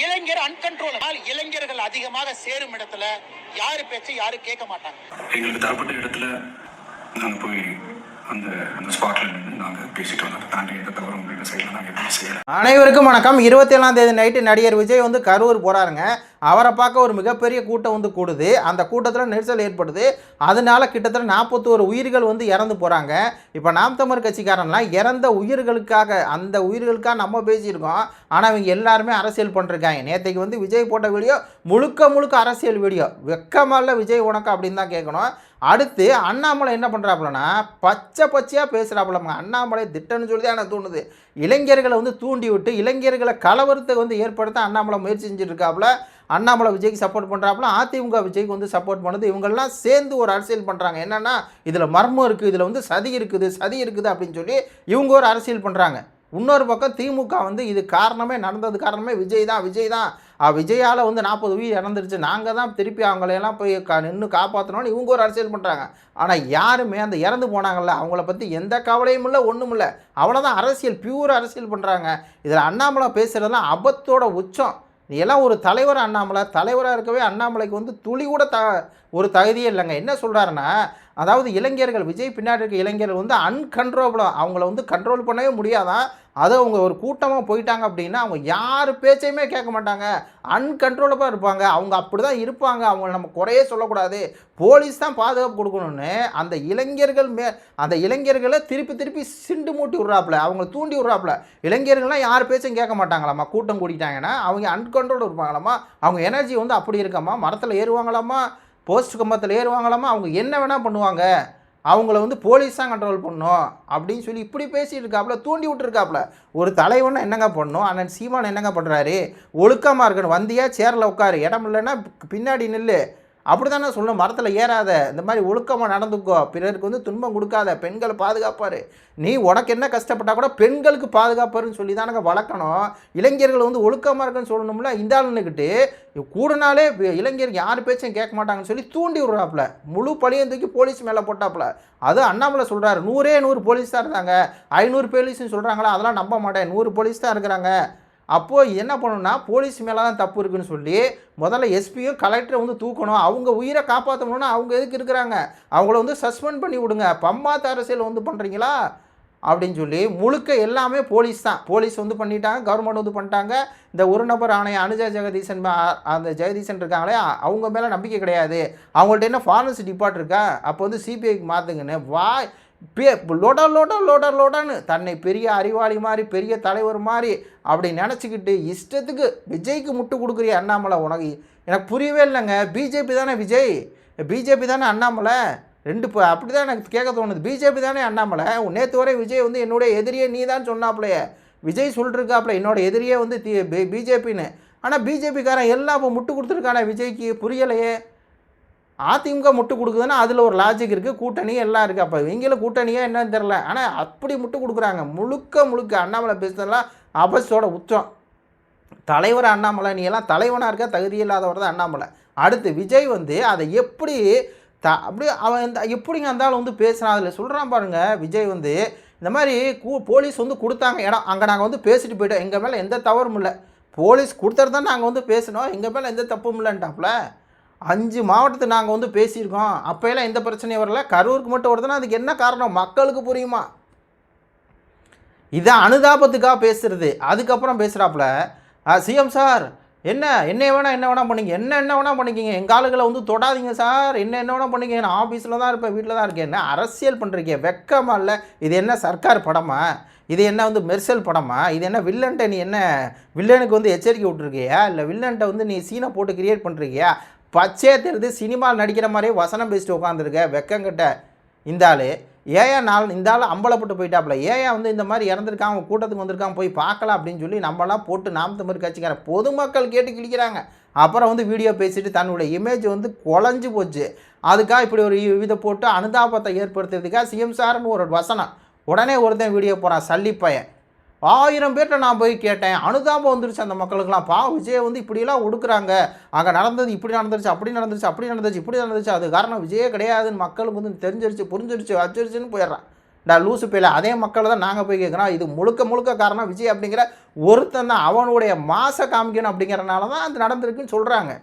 இளைஞர் அன்கண்ட்ரோல். இளைஞர்கள் அதிகமாக சேரும் இடத்துல யாரு பேச்சு யாரு கேட்க மாட்டாங்க. எங்களுக்கு தரப்பட்ட இடத்துல நாங்க போய் அந்த ஸ்பாட்ல நாங்க பேசிட்டு வந்தோம். தாண்டி எந்த தவறு உங்கள்கிட்ட செய்யலாம் நாங்கள் எதுவும் செய்யலாம். அனைவருக்கும் வணக்கம். 27ஆம் தேதி நைட்டு நடிகர் விஜய் வந்து கரூர் போகிறாருங்க. அவரை பார்க்க ஒரு மிகப்பெரிய கூட்டம் வந்து கூடுது. அந்த கூட்டத்தில் நெரிசல் ஏற்படுது. அதனால கிட்டத்தட்ட 41 உயிர்கள் வந்து இறந்து போகிறாங்க. இப்போ நாம் தமிழர் கட்சிக்காரன்லாம் இறந்த உயிர்களுக்காக அந்த உயிர்களுக்காக நம்ம பேசியிருக்கோம். ஆனால் இவங்க எல்லாருமே அரசியல் பண்ணிருக்காங்க. நேற்றைக்கு வந்து விஜய் போட்ட வீடியோ முழுக்க அரசியல் வீடியோ. வெக்கமல்ல விஜய் உனக்கு அப்படின்னு தான் கேட்கணும். அடுத்து அண்ணாமலை என்ன பண்ணுறாப்புலன்னா பச்சையாக பேசுகிறாப்புலங்க. அண்ணாமலை திட்டம்னு சொல்லி தான் எனக்கு தோணுது. இளைஞர்களை வந்து தூண்டி விட்டு இளைஞர்களை கலவரத்தை வந்து ஏற்படுத்த அண்ணாமலை முயற்சி செஞ்சுருக்காப்புல. அண்ணாமலை விஜய்க்கு சப்போர்ட் பண்ணுறாப்புல, அதிமுக விஜய்க்கு வந்து சப்போர்ட் பண்ணுது. இவங்கெல்லாம் சேர்ந்து ஒரு அரசியல் பண்ணுறாங்க. என்னென்னா இதில் மர்மம் இருக்குது, இதில் வந்து சதி இருக்குது அப்படின்னு சொல்லி இவங்க ஒரு அரசியல் பண்ணுறாங்க. இன்னொரு பக்கம் திமுக வந்து இது நடந்தது காரணமே விஜய் தான். விஜயால் வந்து 40 உயிர் இறந்துருச்சு, நாங்கள் தான் திருப்பி அவங்களையெல்லாம் போய் நின்று காப்பாற்றணும்னு இவங்க ஒரு அரசியல் பண்ணுறாங்க. ஆனால் யாருமே அந்த இறந்து போனாங்கல்ல அவங்கள பற்றி எந்த கவலையும் இல்லை, ஒன்றும் இல்லை. அவ்வளோதான் அரசியல், பியூர் அரசியல் பண்ணுறாங்க. இதில் அண்ணாமலை பேசுகிறதுலாம் அபத்தோட உச்சம். நீ எல்லாம் ஒரு தலைவர் அண்ணாமலை, தலைவராக இருக்கவே அண்ணாமலைக்கு வந்து துளி கூட ஒரு தகுதியே இல்லைங்க. என்ன சொல்கிறாருன்னா, அதாவது இளைஞர்கள் விஜய் பின்னாடி இருக்க இளைஞர்கள் வந்து அன்கண்ட்ரோலபிளாக அவங்கள வந்து கண்ட்ரோல் பண்ணவே முடியாதான். அது அவங்க ஒரு கூட்டமாக போயிட்டாங்க அப்படின்னா அவங்க யார் பேச்சையுமே கேட்க மாட்டாங்க, அன்கண்ட்ரோலபிளாக இருப்பாங்க. அவங்க அப்படி தான் இருப்பாங்க. அவங்கள நம்ம குறையே சொல்லக்கூடாது, போலீஸ் தான் பாதுகாப்பு கொடுக்கணும்னு அந்த இளைஞர்களை திருப்பி சிண்டு மூட்டி விட்றாப்புல, அவங்க தூண்டி விட்றாப்புல. இளைஞர்கள்லாம் யார் பேச்சும் கேட்க மாட்டாங்களாம்மா. கூட்டம் கூட்டிட்டாங்கன்னா அவங்க அன்கண்ட்ரோல் இருப்பாங்களாம்மா. அவங்க எனர்ஜி வந்து அப்படி இருக்காம்மா. மரத்தில் ஏறுவாங்களாம்மா, போஸ்ட் கம்பத்தில் ஏறுவாங்களாம்மா. அவங்க என்ன வேணால் பண்ணுவாங்க, அவங்கள வந்து போலீஸ் தான் கண்ட்ரோல் பண்ணணும் அப்படின்னு சொல்லி இப்படி பேசிகிட்டு இருக்காப்புல, தூண்டி விட்டுருக்காப்புல. ஒரு தலைவனை என்னங்க பண்ணணும்? அண்ணன் சீமான் என்னங்க பண்ணுறாரு? ஒழுக்கமாக இருக்கணும், வந்தியா சேரில் உட்காரு, இடம் இல்லைன்னா பின்னாடி நில்லு, அப்படி தானே சொல்லணும். மரத்தில் ஏறாத, இந்த மாதிரி ஒழுக்கமாக நடந்துக்கோ, பிறருக்கு வந்து துன்பம் கொடுக்காத, பெண்களை பாதுகாப்பார். நீ உனக்கு என்ன கஷ்டப்பட்டால் கூட பெண்களுக்கு பாதுகாப்பாருன்னு சொல்லி தானங்க வளர்க்கணும். இளைஞர்கள் வந்து ஒழுக்கமாக இருக்குன்னு சொல்லணும்ல. இந்த ஆளுன்னுக்கிட்டு கூடனாலே இளைஞருக்கு யார் பேச்சும் கேட்க மாட்டாங்கன்னு சொல்லி தூண்டி விட்றாப்புல. முழு பழியும் தூக்கி போலீஸ் மேலே போட்டாப்புல. அது அண்ணாமலை சொல்கிறாரு, 100 போலீஸ் தான் இருந்தாங்க, 500 போலீஸ்ன்னு சொல்கிறாங்களா, அதெல்லாம் நம்ப மாட்டேன், 100 போலீஸ் தான் இருக்கிறாங்க. அப்போது என்ன பண்ணணும்னா போலீஸ் மேலே தான் தப்பு இருக்குன்னு சொல்லி முதல்ல எஸ்பியும் கலெக்டரை வந்து தூக்கணும். அவங்க உயிரை காப்பாற்றணும்னா அவங்க எதுக்கு இருக்கிறாங்க, அவங்கள வந்து சஸ்பெண்ட் பண்ணி விடுங்க. பம்மாத்து அரசியல் வந்து பண்ணுறீங்களா அப்படின்னு சொல்லி முழுக்க எல்லாமே போலீஸ் தான். போலீஸ் வந்து பண்ணிட்டாங்க, கவர்மெண்ட் வந்து பண்ணிட்டாங்க. இந்த ஒரு நபர் ஆணையம் அனுஜா ஜெகதீசன், அந்த ஜெகதீசன் இருக்காங்களே, அவங்க மேலே நம்பிக்கை கிடையாது. அவங்கள்ட்ட என்ன ஃபாரன்சிக் டிபார்ட் இருக்கா, அப்போ வந்து சிபிஐக்கு மாற்றுங்கன்னு லோடான்னு தன்னை பெரிய அறிவாளி மாதிரி, பெரிய தலைவர் மாதிரி அப்படி நினச்சிக்கிட்டு இஷ்டத்துக்கு விஜய்க்கு முட்டு கொடுக்குறிய அண்ணாமலை. உனக்கு எனக்கு புரியவே இல்லைங்க. பிஜேபி தானே விஜய், பிஜேபி தானே அண்ணாமலை, அப்படி தான் எனக்கு கேட்க தோணுது. பிஜேபி தானே அண்ணாமலை. நேற்று வரை விஜய் வந்து என்னுடைய எதிரியே நீ தான் சொன்னாப்புலையே. விஜய் சொல்லிருக்காப்புல என்னோட எதிரியே வந்து பிஜேபின்னு. ஆனால் பிஜேபிக்காரன் எல்லாம் இப்போ முட்டு கொடுத்துருக்கானே விஜய்க்கு, புரியலையே. அதிமுக முட்டு கொடுக்குதுன்னா அதில் ஒரு லாஜிக் இருக்குது, கூட்டணி எல்லாம் இருக்குது. அப்போ இவங்களும் கூட்டணியாக என்னன்னு தெரில, ஆனால் அப்படி முட்டு கொடுக்குறாங்க. முழுக்க அண்ணாமலை பேசுறதுலாம் அபஸோட உச்சம். தலைவர் அண்ணாமலை, நீ எல்லாம் தலைவனாக இருக்க தகுதி இல்லாதவர் தான் அண்ணாமலை. அடுத்து விஜய் வந்து அதை எப்படி அப்படி அவன் எப்படிங்க இருந்தாலும் வந்து பேசுகிறான். அதில் சொல்கிறான் பாருங்கள், விஜய் வந்து இந்த மாதிரி போலீஸ் வந்து கொடுத்தாங்க இடம், அங்கே நாங்கள் வந்து பேசிட்டு போயிட்டோம், எங்கள் மேலே எந்த தவறும் இல்லை, போலீஸ் கொடுத்துட்டு தான் நாங்கள் வந்து பேசினோம், எங்கள் மேலே எந்த தப்பும் இல்லைன்ட்டாப்புல. 5 மாவட்டத்துக்கு நாங்கள் வந்து பேசியிருக்கோம், அப்போயெல்லாம் எந்த பிரச்சனையும் வரல, கரூருக்கு மட்டும் வருதுன்னா அதுக்கு என்ன காரணம் மக்களுக்கு புரியுமா? இதை அனுதாபத்துக்காக பேசுகிறது. அதுக்கப்புறம் பேசுகிறாப்புல, சிஎம் சார் என்ன வேணால் பண்ணிக்கிங்க, எங்கள் ஆளுகளை வந்து தொடாதீங்க சார், என்ன வேணால் பண்ணிக்கிங்க, நான் ஆஃபீஸில் தான் இருப்பேன், வீட்டில் தான் இருக்கேன், என்ன அரசியல் பண்ணுறீங்க, வெக்கமா இல்லை? இது என்ன சர்க்கார் படமா? இது என்ன வந்து மெர்சல் படமா? இது என்ன வில்லன்ட்ட நீ என்ன வில்லனுக்கு வந்து எச்சரிக்கை விட்டுருக்கியா, இல்லை வில்லன்ட்ட வந்து நீ சீனை போட்டு கிரியேட் பண்ணுறீங்க? பச்சையாக தெரியுது, சினிமாவில் நடிக்கிற மாதிரியே வசனம் பேசிட்டு உட்காந்துருக்க வெக்கங்கிட்ட இந்த ஆள். இந்த ஆள் அம்பலப்பட்டு போயிட்டாப்புல. வந்து இந்த மாதிரி இறந்துருக்காங்க, அவங்க கூட்டத்துக்கு வந்திருக்காங்க, போய் பார்க்கலாம் அப்படின்னு சொல்லி நம்மளாம் போட்டு நாம் தமிழ் கட்சிக்கார பொதுமக்கள் கேட்டு கிழிக்கிறாங்க. அப்புறம் வந்து வீடியோ பேசிட்டு தன்னுடைய இமேஜ் வந்து குழஞ்சி போச்சு. அதுக்காக இப்படி ஒரு இதை போட்டு அனுதாபத்தை ஏற்படுத்துறதுக்காக சிஎம் சார்னு ஒரு வசனம். உடனே ஒருத்தன் வீடியோ போகிறான், சல்லிப்பையன். 1000 பேர்கிட்ட நான் போய் கேட்டேன், அனுதாபம் வந்துருச்சு அந்த மக்களுக்கெல்லாம். விஜய் வந்து இப்படிலாம் ஒடுக்குறாங்க, அங்கே நடந்தது இப்படி நடந்துருச்சு, அப்படி நடந்துருச்சு, அது காரணம் விஜயே கிடையாதுன்னு மக்களுக்கு வந்து தெரிஞ்சிருச்சு, புரிஞ்சிருச்சு, வச்சிருச்சுன்னு போயிடுறான். லூசு பேல அதே மக்களை தான் நாங்கள் போய் கேட்குறோம். இது முழுக்க முழுக்க காரணம் விஜய் அப்படிங்கிற ஒருத்தன் தான். அவனுடைய மாசை காமிக்கணும் அப்படிங்கிறனால தான் அது நடந்திருக்குன்னு சொல்கிறாங்க.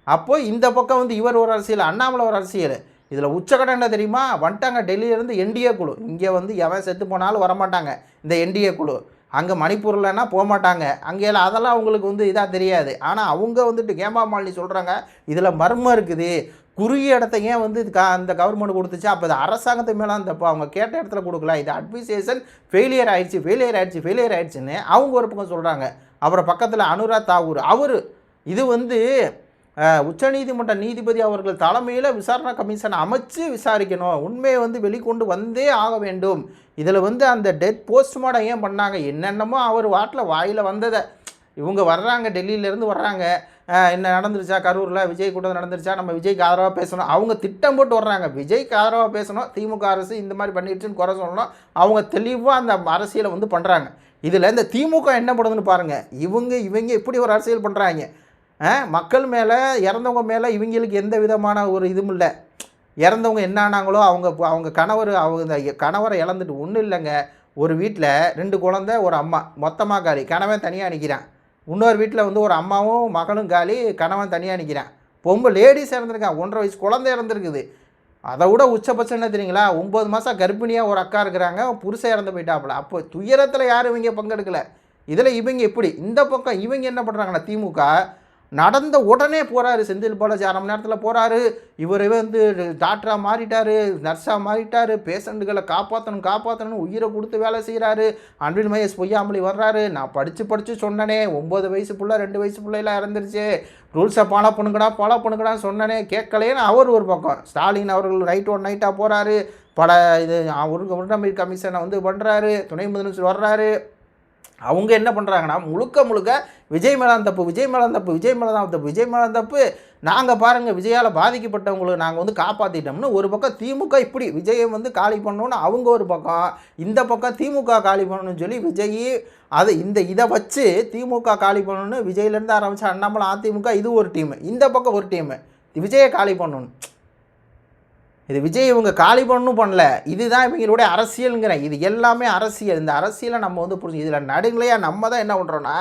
அப்போது இந்த பக்கம் வந்து இவர் ஒரு அரசியல், அண்ணாமலை ஒரு அரசியல். இதில் உச்சக்கட்டம் என்ன தெரியுமா? வந்துட்டாங்க டெல்லியிலேருந்து என்டிஏ குழு. இங்கே வந்து எவன் செத்து போனாலும் வரமாட்டாங்க இந்த என்டிஏ குழு. அங்கே மணிப்பூர்லன்னா போகமாட்டாங்க. அங்கேயெல்லாம் அதெல்லாம் அவங்களுக்கு வந்து இதாக தெரியாது. ஆனால் அவங்க வந்துட்டு கேமா மாலினி சொல்கிறாங்க இதில் மர்மம் இருக்குது. குறுகிய இடத்த ஏன் வந்து அந்த கவர்மெண்ட் கொடுத்துச்சு? அப்போ இது அரசாங்கத்து மேலே அந்த அவங்க கேட்ட இடத்துல கொடுக்கல. இது அட்மினிஸ்ட்ரேஷன் ஃபெயிலியர் ஆயிடுச்சுன்னு அவங்க ஒரு பக்கம் சொல்கிறாங்க. அப்புறம் பக்கத்தில் அனுராக் தாக்கூர் அவர் இது வந்து உச்சநீதிமன்ற நீதிபதி அவர்கள் தலைமையில் விசாரணை கமிஷன் அமைச்சு விசாரிக்கணும், உண்மையை வந்து வெளிக்கொண்டு வந்தே ஆக வேண்டும். இதில் வந்து அந்த டெத் போஸ்ட்மார்ட்டம் ஏன் பண்ணாங்க? என்னென்னமோ அவர் வாயில் வந்ததை இவங்க வர்றாங்க, டெல்லியிலேருந்து வர்றாங்க, என்ன நடந்துருச்சா கரூரில் விஜய் கூட்டம் நடந்துருச்சா, நம்ம விஜய்க்கு ஆதரவாக பேசணும். அவங்க திட்டம் போட்டு வர்றாங்க, விஜய்க்கு ஆதரவாக பேசணும், திமுக அரசு இந்த மாதிரி பண்ணிடுச்சுன்னு குறை சொல்லணும். அவங்க தெளிவாக அந்த அரசியலை வந்து பண்ணுறாங்க. இதில் இந்த திமுக என்ன பண்ணுதுன்னு பாருங்கள். இவங்க இப்படி ஒரு அரசியல் பண்ணுறாங்க. மக்கள் மேலே இறந்தவங்க மேலே இவங்களுக்கு எந்த விதமான ஒரு இதுவும் இல்லை. இறந்தவங்க என்ன ஆனாங்களோ அவங்க கணவரை இழந்துட்டு ஒன்றும் இல்லைங்க. ஒரு வீட்டில் 2 குழந்தை ஒரு அம்மா மொத்தமாக காலி, கணவன் தனியாக நிற்கிறான். இன்னொரு வீட்டில் வந்து ஒரு அம்மாவும் மகளும் காலி, கணவன் தனியாக நிற்கிறான். லேடிஸ் இறந்துருக்கான், 1.5 வயசு குழந்தை இறந்துருக்குது. அதை விட உச்சபட்சம் என்ன தெரியுங்களா? 9 மாதம் கர்ப்பிணியாக ஒரு அக்கா இருக்கிறாங்க, புருஷன் இறந்து போயிட்டாப்புல. அப்போ துயரத்தில் யாரும் இவங்க பங்கெடுக்கலை. இதில் இவங்க எப்படி இந்த பக்கம் இவங்க என்ன பண்ணுறாங்கன்னா திமுக நடந்த உடனே போகிறாரு, செந்தில் பாலாஜி 1/2 மணி நேரத்தில் போகிறாரு. இவர் வந்து டாக்டராக மாறிட்டார், நர்ஸாக மாறிட்டார், பேஷண்ட்டுகளை காப்பாற்றணும் உயிரை கொடுத்து வேலை செய்கிறாரு. அன்பில் மகேஷ் பொய்யாமொழி வர்றாரு. நான் படித்து சொன்னனே 9 வயசு பிள்ளை 2 வயசு பிள்ளைலாம் இறந்துருச்சு, ரூல்ஸை ஃபாலோ பண்ணுங்கடான்னு சொன்னனே, கேட்கலேன்னு அவர் ஒரு பக்கம். ஸ்டாலின் அவர்கள் நைட் ஒன் நைட்டாக போகிறாரு, இது உரிமை கமிஷனை வந்து பண்ணுறாரு, துணை முதலமைச்சர் வர்றாரு. அவங்க என்ன பண்ணுறாங்கன்னா முழுக்க விஜய் மேலே தான் தப்பு. நாங்கள் பாருங்கள் விஜயால் பாதிக்கப்பட்டவங்களுக்கு நாங்கள் வந்து காப்பாற்றிட்டோம்னு ஒரு பக்கம் திமுக இப்படி விஜயை வந்து காலி பண்ணணுன்னு அவங்க ஒரு பக்கம், இந்த பக்கம் திமுக காலி பண்ணணும்னு சொல்லி விஜய் இதை வச்சு திமுக காலி பண்ணணுன்னு விஜயிலேருந்து ஆரம்பித்து அண்ணாமலை அதிமுக இது ஒரு டீமு, இந்த பக்கம் ஒரு டீமு விஜயை காலி பண்ணணும். இது விஜய் இவங்க காலி பண்ணல, இதுதான் இவங்களுடைய அரசியலுங்கிறேன். இது எல்லாமே அரசியல். இந்த அரசியலை நம்ம வந்து புரிஞ்சு இதில் நடுங்களையாக நம்ம தான் என்ன பண்ணுறோன்னா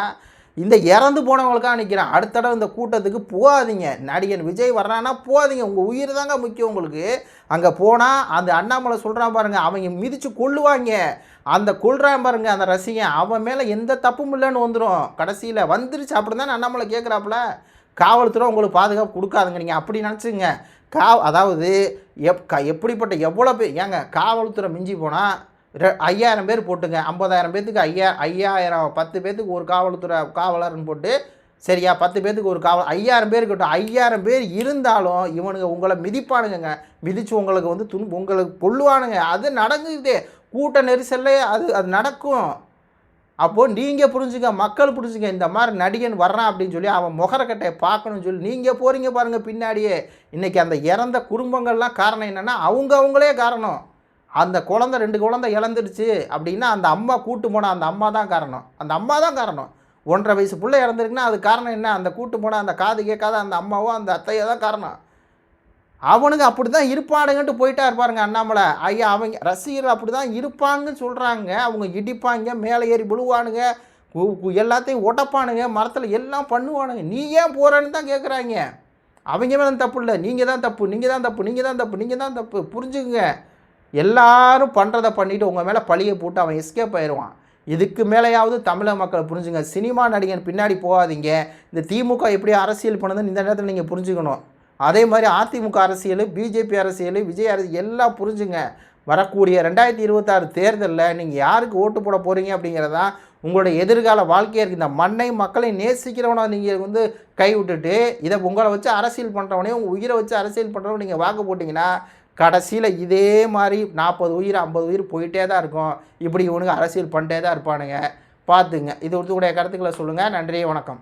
இந்த இறந்து போனவங்களுக்காக நிற்கிறேன். அடுத்த தடவை இந்த கூட்டத்துக்கு போகாதீங்க. நடிகன் விஜய் வர்றான்னா போகாதீங்க, உங்கள் உயிர் தாங்க முக்கியம் உங்களுக்கு. அங்கே போனால் அந்த அண்ணாமலை சொல்கிறான் பாருங்கள், அவங்க மிதித்து கொள்ளுவாங்க. அந்த கொள்றான் பாருங்கள் அந்த ரசிகன், அவன் மேலே எந்த தப்பும் இல்லைன்னு வந்துடும். கடைசியில் வந்துருச்சு அப்படி தானே அண்ணாமலை கேட்குறாப்புல. காவல்துறை உங்களுக்கு பாதுகாப்பு கொடுக்காதுங்க, நீங்கள் அப்படி நினச்சிங்க. அதாவது எப்படிப்பட்ட எவ்வளோ பேர் ஏங்க காவல்துறை மிஞ்சி போனால் 5000 பேர் போட்டுங்க, 50,000 பேர்த்துக்கு 5000 10 பேர்த்துக்கு ஒரு காவலர்னு போட்டு சரியா, 10 பேர்த்துக்கு ஒரு 5000 பேர் இருக்கட்டும். 5000 பேர் இருந்தாலும் இவனுங்க உங்களை மிதிப்பானுங்க, மிதித்து உங்களுக்கு வந்து உங்களுக்கு கொள்ளுவானுங்க. அது நடக்குது, கூட்ட நெரிசல்ல அது நடக்கும். அப்போது நீங்கள் புரிஞ்சுங்க, மக்கள் புரிஞ்சுங்க, இந்த மாதிரி நடிகன் வர்றான் அப்படின்னு சொல்லி அவன் முகரக்கட்டையை பார்க்கணும்னு சொல்லி நீங்கள் போகிறீங்க பாருங்கள் பின்னாடியே. இன்றைக்கி அந்த இறந்த குடும்பங்கள்லாம் காரணம் என்னென்னா அவங்களே காரணம். அந்த 2 குழந்தை இழந்துடுச்சு அப்படின்னா அந்த அம்மா கூட்டு போன அந்த அம்மா தான் காரணம். 1.5 வயசு பிள்ளை இறந்துருக்குன்னா அது காரணம் என்ன? அந்த கூட்டு போன அந்த காது கேட்காத அந்த அம்மாவோ அந்த அத்தையோ தான் காரணம். அவனுங்க அப்படி தான் இருப்பானுங்கன்ட்டு போயிட்டா இருப்பாருங்க அண்ணாமலை. அவங்க ரசிகர்கள் அப்படி தான் இருப்பாங்கன்னு சொல்கிறாங்க. அவங்க இடிப்பாங்க, மேலே ஏறி விழுவானுங்க, எல்லாத்தையும் உடப்பானுங்க, மரத்தில் எல்லாம் பண்ணுவானுங்க. நீ ஏன் போகிறேன்னு தான் கேட்குறாங்க. அவங்க மேலே தப்பு இல்லை, நீங்கள் தான் தப்பு. புரிஞ்சுக்குங்க, எல்லாரும் பண்ணுறதை பண்ணிவிட்டு உங்கள் மேலே பழியை போட்டு அவன் எஸ்கேப் ஆயிடுவான். இதுக்கு மேலேயாவது தமிழக மக்களை புரிஞ்சுங்க. சினிமா நடிகன் பின்னாடி போகாதீங்க. இந்த திமுக எப்படி அரசியல் பண்ணுதுன்னு இந்த நேரத்தில் நீங்கள் புரிஞ்சுக்கணும். அதே மாதிரி அதிமுக அரசியல், பிஜேபி அரசியல், விஜய் அரசியல் எல்லாம் புரிஞ்சுங்க. வரக்கூடிய 2026 தேர்தலில் நீங்கள் யாருக்கு ஓட்டு போட போகிறீங்க அப்படிங்கிறதான் உங்களுடைய எதிர்கால வாழ்க்கையாக இருக்குது. இந்த மண்ணை மக்களை நேசிக்கிறவனை நீங்கள் வந்து கைவிட்டுட்டு இதை உங்களை வச்சு அரசியல் பண்ணுறவனே, உங்கள் உயிரை வச்சு அரசியல் பண்ணுறவங்க நீங்கள் வாக்கு போட்டிங்கன்னா கடைசியில் இதே மாதிரி 40 உயிர் 50 உயிர் போயிட்டே தான் இருக்கும். இப்படி இவனுக்கு அரசியல் பண்ணிட்டே தான் இருப்பானுங்க. பார்த்துங்க. இது உங்களுடைய கருத்துக்களை சொல்லுங்கள். நன்றி, வணக்கம்.